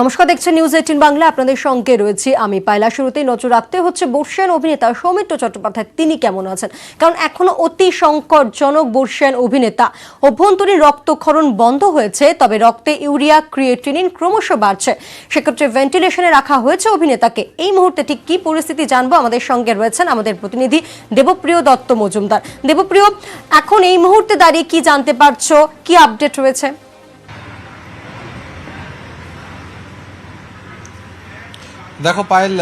নমস্কার, দেখছেন নিউজ 18 বাংলা। আপনাদের সঙ্গে রয়েছি আমি পায়লা। শুরুতেই নজর রাখতে হচ্ছে বর্ষিয়ান অভিনেতা সৌমিত্র চট্টোপাধ্যায়, তিনি কেমন আছেন, কারণ এখনো অতি সংকটজনক বর্ষিয়ান অভিনেতা। অভ্যন্তরীণ রক্তক্ষরণ বন্ধ হয়েছে, তবে রক্তে ইউরিয়া ক্রিয়েটিনিন ক্রমশ বাড়ছে। সেক্ষেত্রে ভেন্টিলেশনে রাখা হয়েছে অভিনেতাকে। এই মুহূর্তে ঠিক কি পরিস্থিতি জানবো, আমাদের সঙ্গে রয়েছেন আমাদের প্রতিনিধি দেবপ্রিয় দত্ত মজুমদার। দেবপ্রিয়, এখন এই মুহূর্তে দাঁড়িয়ে কি জানতে পারছো, কি আপডেট রয়েছে? দেখো পায়েল,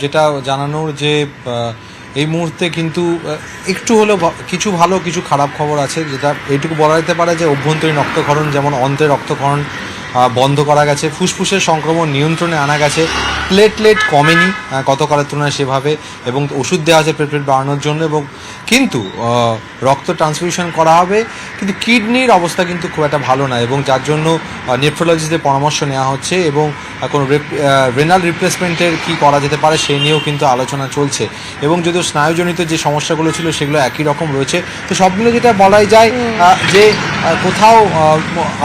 যেটা জানানোর যে এই মুহূর্তে কিন্তু একটু হলেও কিছু ভালো কিছু খারাপ খবর আছে। যেটা এইটুকু বলা যেতে পারে যে অভ্যন্তরীণ রক্তক্ষরণ, যেমন অন্ত্রের রক্তক্ষরণ বন্ধ করা গেছে, ফুসফুসের সংক্রমণ নিয়ন্ত্রণে আনা গেছে, প্লেটলেট কমেনি গতকালের তুলনায় সেভাবে, এবং ওষুধ দেওয়া আছে প্লেটলেট বাড়ানোর জন্য, এবং কিন্তু রক্ত ট্রান্সফিউশন করা হবে। কিন্তু কিডনির অবস্থা কিন্তু খুব একটা ভালো না, এবং যার জন্য নেফ্রোলজিস্টদের পরামর্শ নেওয়া হচ্ছে, এবং কোনো রেনাল রিপ্লেসমেন্টের কী করা যেতে পারে সেই নিয়েও কিন্তু আলোচনা চলছে। এবং যদিও স্নায়ুজনিত যে সমস্যাগুলো ছিল সেগুলো একই রকম রয়েছে। তো সব মিলে যেটা বলাই যায় যে কোথাও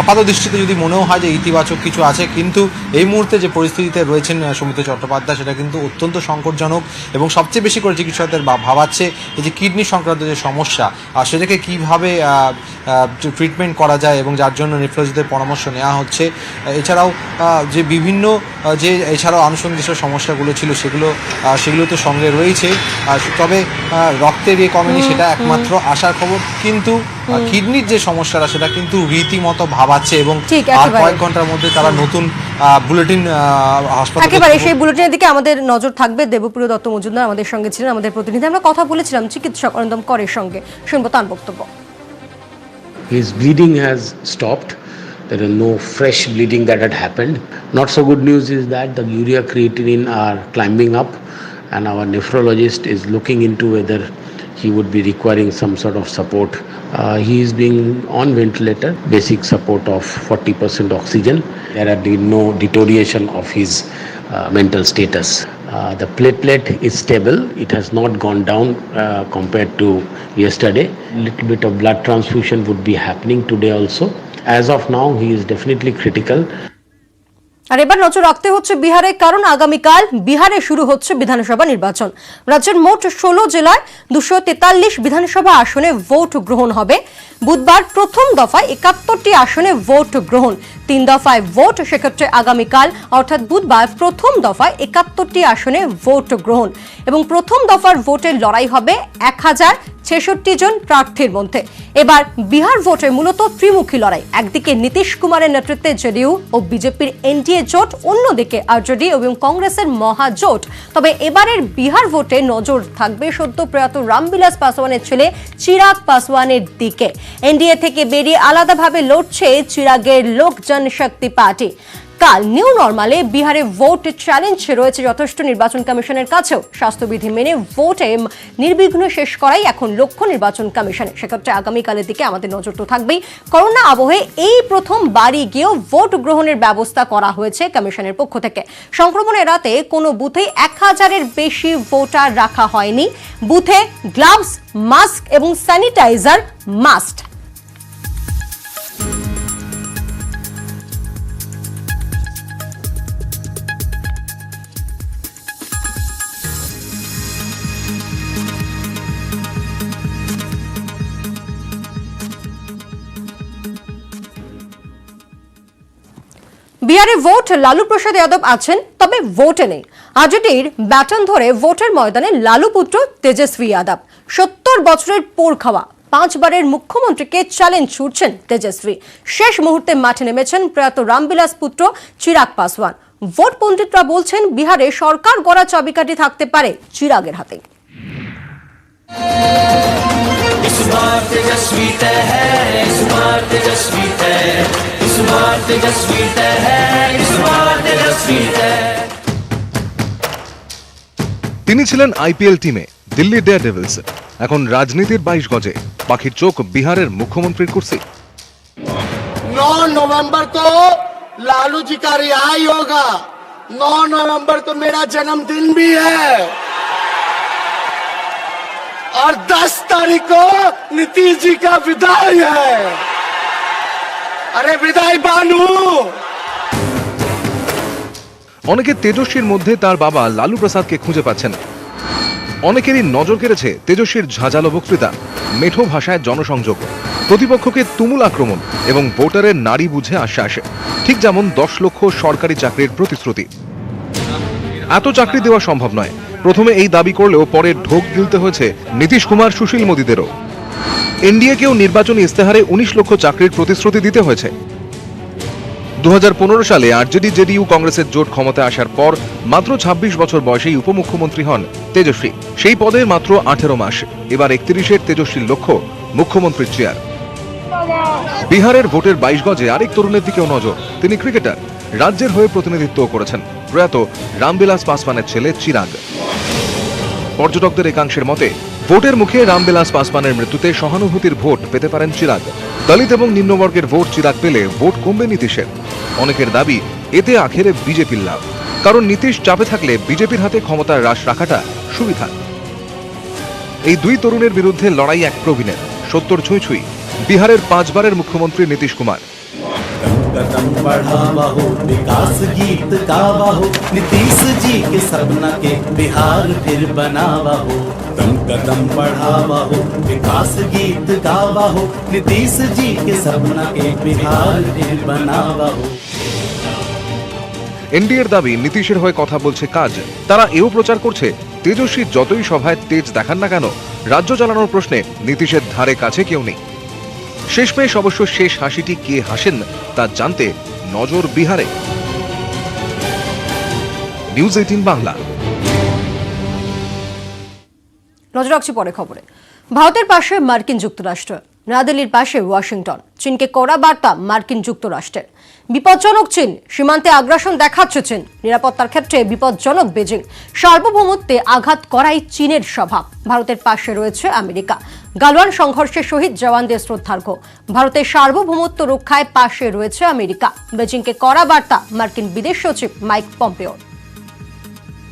আপাত দৃষ্টিতে যদি মনেও হয় যে ইতিবাচক কিছু আছে, কিন্তু এই মুহূর্তে যে পরিস্থিতিতে রয়েছেন সৌমিত্র চট্টোপাধ্যায় সেটা কিন্তু অত্যন্ত সংকটজনক। এবং সবচেয়ে বেশি করে চিকিৎসকদের ভাবাচ্ছে এই যে কিডনি সংক্রান্ত যে সমস্যা, সেটাকে কীভাবে ট্রিটমেন্ট করা যায়, এবং যার জন্য নেফ্রোলজিস্টদের পরামর্শ নেওয়া হচ্ছে। এছাড়াও যে বিভিন্ন এছাড়াও আনুষঙ্গিক যে সমস্যাগুলো ছিল সেগুলো তো সঙ্গে রয়েছে। তবে রক্তের কমেনি সেটা একমাত্র আশার খবর, কিন্তু কিডনির যে সমস্যাটা সেটা কিন্তু রীতিমতো ভাবাচ্ছে, এবং আর কয়েক ঘন্টার মধ্যে তারা নতুন বুলেটিন হাসপাতালে একেবারে সেই বুলেটিনের দিকে আমাদের নজর থাকবে। দেবপ্রিয় দত্ত মজুমদার আমাদের সঙ্গে ছিলেন, আমাদের প্রতিনিধি। আমরা কথা বলেছিলাম চিকিৎসক অরিন্দম করের সঙ্গে, শুনবো তার বক্তব্য। His bleeding has stopped. There is no fresh bleeding that had happened. Not so good news is that the urea creatinine are climbing up, and our nephrologist is looking into whether he would be requiring some sort of support. He is being on ventilator, basic support of 40% oxygen. There had been no deterioration of his mental status. The platelet is stable. It has not gone down compared to yesterday. A little bit of blood transfusion would be happening today also. As of now, he is definitely critical. আর এবার নজর রাখতে হচ্ছে বিহারে, কারণ আগামীকাল বিহারে শুরু হচ্ছে বিধানসভা নির্বাচন। রাজ্যের মোট 16 জেলায় 243 বিধানসভা আসনে ভোট গ্রহণ হবে। বুধবার প্রথম দফায় 71টি আসনে ভোট গ্রহণ, 3 দফায় ভোট। সেক্ষেত্রে আগামীকাল অর্থাৎ বুধবার প্রথম দফায় 71টি আসনে ভোট গ্রহণ, এবং প্রথম দফার ভোটের লড়াই হবে 1066 জন প্রার্থীর মধ্যে। এবার বিহার ভোটে মূলত ত্রিমুখী লড়াই। একদিকে নীতিশ কুমারের নেতৃত্বে জেডিইউ ও বিজেপির এনডিএ জোট, অন্যদিকে আরজেডি এবং কংগ্রেসের মহাজোট। তবে এবারের বিহার ভোটে নজর থাকবে সদ্য প্রয়াত রামবিলাস পাসওয়ানের ছেলে চিরাগ পাসওয়ানের দিকে। এনডিএ থেকে বেরিয়ে আলাদাভাবে লড়ছে চিরাগের লোক জনশক্তি পার্টি। কাল নিউ নর্মালে বিহারে ভোট চ্যালেঞ্জ রয়েছে যথেষ্ট। নির্বাচন কমিশনের কাছেও স্বাস্থ্যবিধি মেনে ভোটে নির্বিঘ্ন শেষ করাই এখন লক্ষ্য নির্বাচন কমিশনের। সেক্ষেত্রে আগামীকালের দিকে আমাদের নজর তো থাকবেই। করোনা আবহে এই প্রথম বাড়ি গিয়েও ভোট গ্রহণের ব্যবস্থা করা হয়েছে কমিশনের পক্ষ থেকে। সংক্রমণ এড়াতে কোনো বুথে 1000-এর বেশি ভোটার রাখা হয়নি। বুথে গ্লাভস, মাস্ক এবং স্যানিটাইজার মাস্ট। বিহারে ভোট, লালু প্রসাদ যাদব আছেন, তবে ভোটে নেই। আরজেডির ব্যাটন ধরে ভোটের ময়দানে লালু পুত্র তেজস্বী যাদব। 70 বছরের পোড় খাওয়া 5 বারের মুখ্যমন্ত্রীকে চ্যালেঞ্জ ছুড়ছেন তেজস্বী। শেষ মুহূর্তে মাঠে নেমেছেন প্রয়াত রামবিলাস পুত্র চিরাগ পাসওয়ান। ভোট পণ্ডিতরা বলছেন বিহারে সরকার গড়া চাবিকাঠি থাকতে পারে চিরাগের হাতে। তিনি ছিলেন আইপিএল টিমে, দিল্লি ডেয়ারডেভিলস। এখন রাজনীতির 22 গজে, পাখির চোখ বিহারের মুখ্যমন্ত্রীর কুর্সি। 9 नवंबर को लालू जी का रिहाई होगा। 9 नवंबर को मेरा जन्मदिन भी है, और 10 तारीख को नीतीश जी का विदाई है। अरे विदाई बानू। অনেকে তেজস্বীর মধ্যে তার বাবা লালু প্রসাদকে খুঁজে পাচ্ছেন। অনেকেরই নজর কেড়েছে তেজস্বীর ঝাঁঝালো বক্তৃতা, মেঠো ভাষায় জনসংযোগ, প্রতিপক্ষকে তুমুল আক্রমণ এবং ভোটারের নাড়ি বুঝে আশ্বাস, ঠিক যেমন 10 লক্ষ সরকারি চাকরির প্রতিশ্রুতি। এত চাকরি দেওয়া সম্ভব নয়, প্রথমে এই দাবি করলেও পরে ঢোক গিলতে হয়েছে নীতিশ কুমার সুশীল মোদীদেরও। এনডিএকেও নির্বাচনী ইস্তেহারে 19 লক্ষ চাকরির প্রতিশ্রুতি দিতে হয়েছে। 2015 সালে আরজেডি জেডিইউ কংগ্রেসের জোট ক্ষমতায় আসার পর মাত্র 26 বছর বয়সেই উপমুখ্যমন্ত্রী হন তেজস্বী। সেই পদে মাত্র 18 মাস। এবার 31-এর তেজস্বীর লক্ষ্য মুখ্যমন্ত্রীর চেয়ার। বিহারের ভোটের 22 গজে আরেক তরুণের দিকেও নজর। তিনি ক্রিকেটার, রাজ্যের হয়ে প্রতিনিধিত্ব করেছেন প্রয়াত রামবিলাস পাসওয়ানের ছেলে চিরাগ। পর্যটকদের একাংশের মতে ভোটের মুখে রামবিলাস পাসওয়ানের মৃত্যুতে সহানুভূতির ভোট পেতে পারেন চিরাগ। দলিত এবং নিম্নবর্গের ভোট চিরাগ পেলে ভোট কমবে নীতিশের। অনেকের দাবি এতে আখেরে বিজেপির লাভ, কারণ নীতিশ চাপে থাকলে বিজেপির হাতে ক্ষমতার হ্রাস রাখাটা সুবিধা। এই দুই তরুণের বিরুদ্ধে লড়াই এক প্রবীণের, 70 ছুঁই ছুঁই বিহারের 5 বারের মুখ্যমন্ত্রী নীতিশ কুমার। कदम बढ़ावा हो, विकास गीत गावा हो, नीतीश जी के सपना के बिहार फिर बनावा हो। कदम बढ़ावा हो, विकास गीत गावा हो, नीतीश जी के सपना के बिहार फिर बनावा हो। এনডিএর দাবি নীতিশের হয়ে কথা বলছে কাজ। তারা এও প্রচার করছে তেজস্বী যতই সভায় তেজ দেখান না কেন, রাজ্য চালানোর প্রশ্নে নীতিশের ধারে কাছে কেউ নেই। শেষমেশ অবশ্য শেষ হাসিটি কে হাসেন তা জানতে নজর বিহারে। নিউজ 18 বাংলা। নজর রাখছি পরে খবরে। ভারতের পাশে মার্কিন যুক্তরাষ্ট্র, নয়াদিল্লির পাশে ওয়াশিংটন। চীনকে কড়া বার্তা মার্কিন যুক্তরাষ্ট্রের। বিপজ্জনক চীন, সীমান্তে আগ্রাসন দেখাচ্ছে চীন। নিরাপত্তার ক্ষেত্রে বিপজ্জনক বেজিং। সার্বভৌমত্বে আঘাত করাই চীনের স্বভাব। ভারতের পাশে রয়েছে আমেরিকা। গালওয়ান সংঘর্ষে শহীদ জওয়ানদের শ্রদ্ধার্ঘ্য। ভারতের সার্বভৌমত্ব রক্ষায় পাশে রয়েছে আমেরিকা। বেজিংকে কড়া বার্তা মার্কিন বিদেশ সচিব mic পম্পেওর।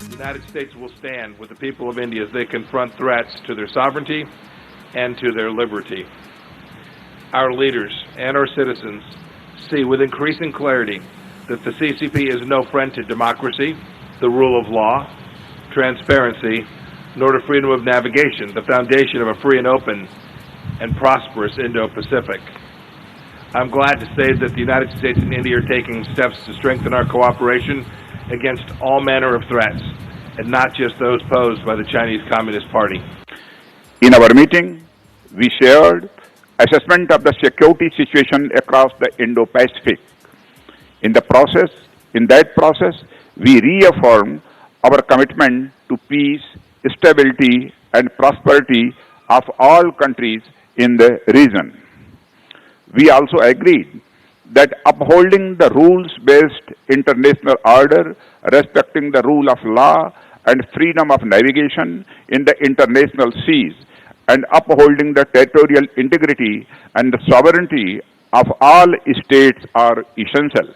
The United States will stand with the people of India as they confront threats to their sovereignty and to their liberty. Our leaders and our citizens see with increasing clarity that the CCP is no friend to democracy, the rule of law, transparency, nor to freedom of navigation, the foundation of a free and open and prosperous Indo-Pacific. I'm glad to say that the United States and India are taking steps to strengthen our cooperation against all manner of threats, and not just those posed by the Chinese Communist Party. In our meeting, we shared assessment of the security situation across the Indo-Pacific. In that process, we reaffirmed our commitment to peace, stability, and prosperity of all countries in the region. We also agreed that upholding the rules-based international order, respecting the rule of law and freedom of navigation in the international seas, and upholding the territorial integrity and the sovereignty of all states are essential.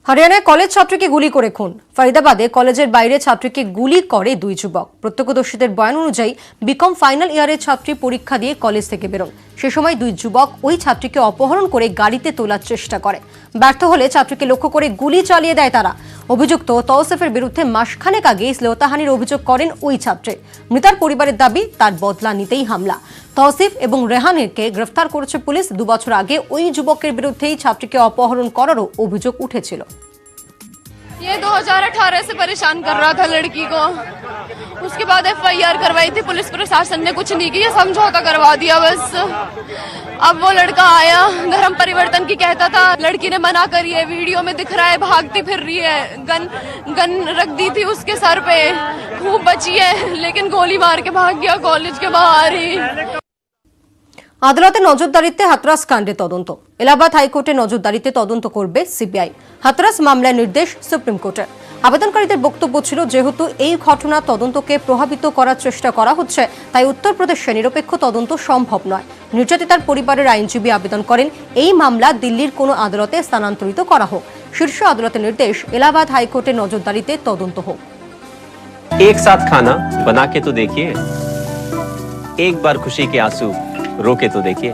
হরিয়ানায় college ছাত্রীকে গুলি করে খুন। ফরিদাবাদে কলেজের বাইরে ছাত্রীকে গুলি করে 2 যুবক। প্রত্যক্ষদর্শীদের বয়ান অনুযায়ী বিকম ফাইনাল ইয়ারের ছাত্রী পরীক্ষা দিয়ে কলেজ থেকে বেরোন। সে সময় 2 যুবক ওই ছাত্রীকে অপহরণ করে গাড়িতে তোলার চেষ্টা করে। ব্যর্থ হলে ছাত্রীকে লক্ষ্য করে গুলি চালিয়ে দেয় তারা। অভিযুক্ত তৌসিফের বিরুদ্ধে মাসখানেক আগে শ্লীলতাহানির অভিযোগ করেন ওই ছাত্রী। মৃতার পরিবারের দাবি তার বদলা নিতেই হামলা। তৌসিফ এবং রেহানকে গ্রেফতার করেছে পুলিশ। 2 বছর আগে ওই যুবকের বিরুদ্ধেই ছাত্রীকে অপহরণ করারও অভিযোগ উঠেছিল। ये 2018 से परेशान कर रहा था लड़की को। उसके बाद FIR करवाई थी, पुलिस प्रशासन ने कुछ नहीं किया, समझौता करवा दिया बस। अब वो लड़का आया, धर्म परिवर्तन की कहता था, लड़की ने मना करी है, वीडियो में दिख रहा है भागती फिर रही है। गन रख दी थी उसके सर पे, खूब बची है लेकिन गोली मार के भाग गया कॉलेज के बाहर ही। আদালতে নজরদারিতে হাতরাস কাণ্ডে তদন্ত। এলাহাবাদ হাইকোর্টে নজরদারিতে তদন্ত করবে সিবিআই। হাতরাস মামলার নির্দেশ সুপ্রিম কোর্টের। আবেদনকারীদের বক্তব্য ছিল, যেহেতু এই ঘটনা তদন্তকে প্রভাবিত করার চেষ্টা করা হচ্ছে, তাই উত্তরপ্রদেশে নিরপেক্ষ তদন্ত সম্ভব নয়। নির্যাতিতার পরিবারের আইনজীবী আবেদন করেন এই মামলা দিল্লির কোনো আদালতে স্থানান্তরিত করা হোক। শীর্ষ আদালতের নির্দেশ, এলাহাবাদ হাইকোর্টে নজরদারিতে তদন্ত হোক। एक साथ खाना बना के तो देखिए, एक बार खुशी के आंसू रोके तो देखिए।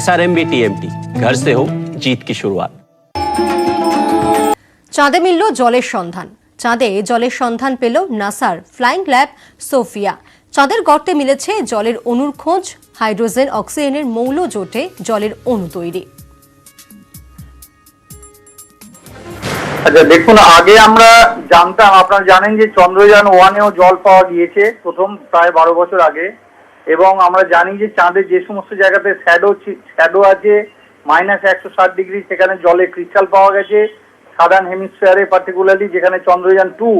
SRMB TMT, घर से हो जीत की शुरुआत। চাঁদে মিলল জলের সন্ধান। চাঁদে জলের সন্ধান পেল নাসার ফ্লাইং ল্যাব সোফিয়া। চাঁদের গর্তে মিলেছে জলের অণুর খোঁজ। হাইড্রোজেন অক্সিজেনের মৌল জোটে জলের অণু তৈরি। আচ্ছা দেখুন, আগে আমরা জানতাম, আপনারা জানেন যে চন্দ্রযান 1-এও জল পাওয়া গিয়েছে প্রথম প্রায় 12 বছর আগে, এবং আমরা জানি যে চাঁদের যে সমস্ত জায়গাতে শ্যাডো আছে -160 ডিগ্রি, সেখানে জলে ক্রিস্টাল পাওয়া গেছে সাদার্ন হেমিস্ফিয়ারে, পার্টিকুলারলি যেখানে চন্দ্রযান 2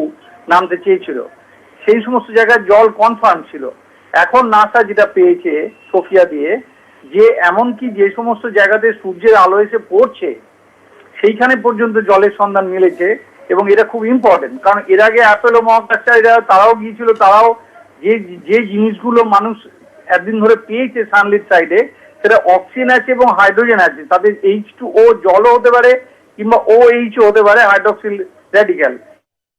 নামতে চেয়েছিল সেই সমস্ত জায়গায় জল কনফার্ম ছিল। এখন নাসা যেটা পেয়েছে সোফিয়া দিয়ে, যে এমনকি যে সমস্ত জায়গাতে সূর্যের আলো এসে পড়ছে সেইখানে পর্যন্ত জলের সন্ধান মিলেছে, এবং এটা খুব ইম্পর্টেন্ট। কারণ এর আগে অ্যাপোলো মহাকাশচারীরা তারাও গিয়েছিল, তারাও যে জিনিসগুলো মানুষ একদিন ধরে পেয়েছে সানলিট সাইডে, সেটা অক্সিজেন আছে এবং হাইড্রোজেন আছে। তাদের H2O জলও হতে পারে কিংবা OH হতে পারে, হাইড্রক্সিল র্যাডিক্যাল।